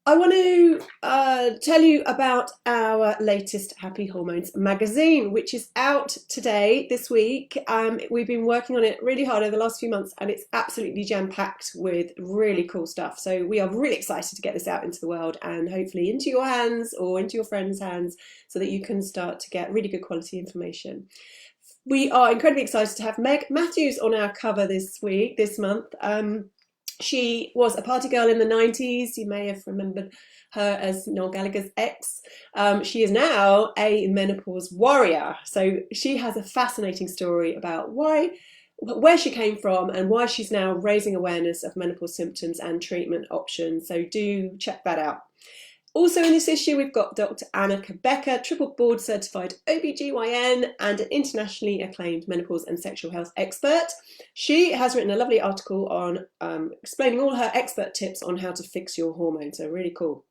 I want to tell you about our latest Happy Hormones magazine, which is out today, this week. We've been working on it really hard over the last few months, and it's absolutely jam-packed with really cool stuff. So we are really excited to get this out into the world and hopefully into your hands or into your friends' hands so that you can start to get really good quality information. We are incredibly excited to have Meg Matthews on our cover this month. She was a party girl in the 90s. You may have remembered her as Noel Gallagher's ex. She is now a menopause warrior. So she has a fascinating story about where she came from and why she's now raising awareness of menopause symptoms and treatment options. So do check that out. Also in this issue, we've got Dr. Annika Becker, triple board certified OBGYN and an internationally acclaimed menopause and sexual health expert. She has written a lovely article on explaining all her expert tips on how to fix your hormones, so really cool.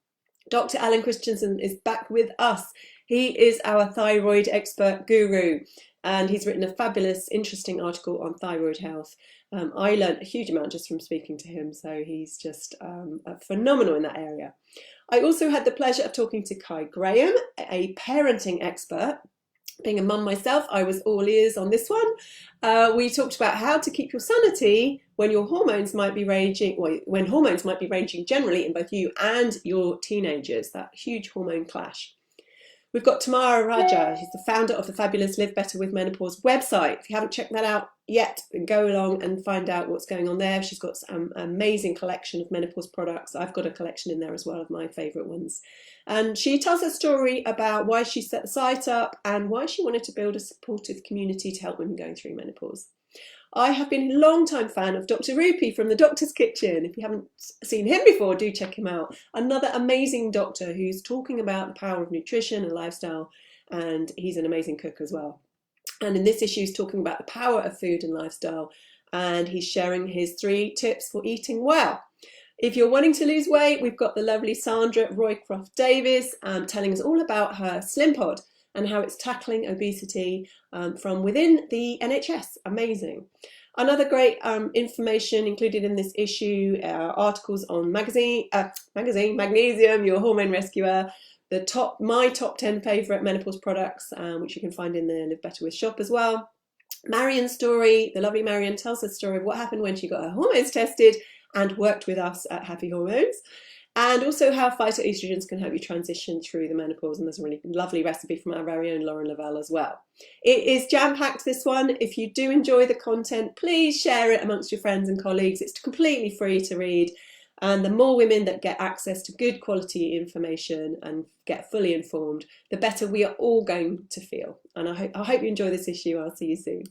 Dr. Alan Christensen is back with us. He is our thyroid expert guru, and he's written a fabulous, interesting article on thyroid health. I learned a huge amount just from speaking to him, so he's just phenomenal in that area. I also had the pleasure of talking to Kai Graham, a parenting expert. Being a mum myself, I was all ears on this one. We talked about how to keep your sanity when your hormones might be raging, or when hormones might be raging generally in both you and your teenagers, that huge hormone clash. We've got Tamara Raja, who's the founder of the fabulous Live Better with Menopause website. If you haven't checked that out yet, then go along and find out what's going on there. She's got some amazing collection of menopause products. I've got a collection in there as well of my favourite ones. And she tells a story about why she set the site up and why she wanted to build a supportive community to help women going through menopause. I have been a long-time fan of Dr. Rupy from The Doctor's Kitchen. If you haven't seen him before, do check him out. Another amazing doctor who's talking about the power of nutrition and lifestyle, and he's an amazing cook as well. And in this issue, he's talking about the power of food and lifestyle, and he's sharing his 3 tips for eating well. If you're wanting to lose weight, we've got the lovely Sandra Roycroft Davis telling us all about her Slim Pod and how it's tackling obesity from within the NHS. Amazing. Another great information included in this issue are articles on Magnesium, your hormone rescuer, my top 10 favourite menopause products, which you can find in the Live Better With shop as well. Marion's story, the lovely Marion tells her story of what happened when she got her hormones tested and worked with us at Happy Hormones. And also how phytoestrogens can help you transition through the menopause. And there's a really lovely recipe from our very own Lauren Lavelle as well. It is jam-packed, this one. If you do enjoy the content, please share it amongst your friends and colleagues. It's completely free to read. And the more women that get access to good quality information and get fully informed, the better we are all going to feel. And I hope you enjoy this issue. I'll see you soon.